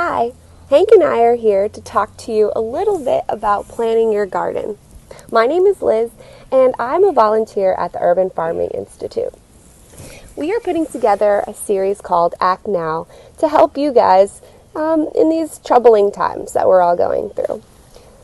Hi, Hank and I are here to talk to you a little bit about planning your garden. My name is Liz, and I'm a volunteer at the Urban Farming Institute. We are putting together a series called Act Now to help you guys in these troubling times that we're all going through.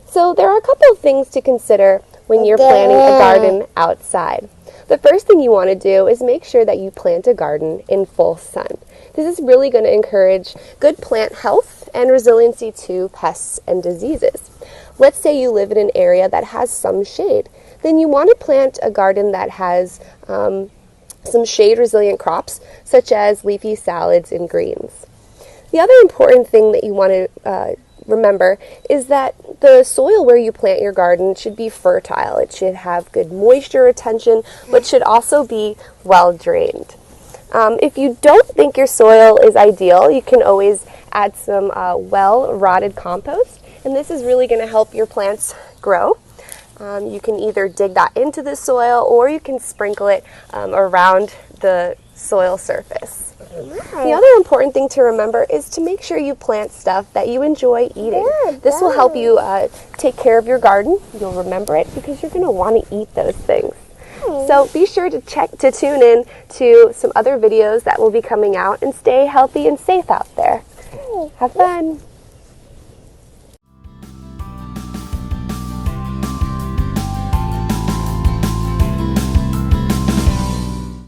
So there are a couple of things to consider when you're planning a garden outside. The first thing you want to do is make sure that you plant a garden in full sun. This is really going to encourage good plant health and resiliency to pests and diseases. Let's say you live in an area that has some shade. Then you want to plant a garden that has some shade-resilient crops, such as leafy salads and greens. The other important thing that you want to remember is that the soil where you plant your garden should be fertile. It should have good moisture retention, but should also be well drained. If you don't think your soil is ideal, you can always add some well-rotted compost, and this is really going to help your plants grow. You can either dig that into the soil or you can sprinkle it around the soil surface. The other important thing to remember is to make sure you plant stuff that you enjoy eating. This will help you take care of your garden. You'll remember it because you're going to want to eat those things. So be sure to tune in to some other videos that will be coming out, and stay healthy and safe out there. Have fun!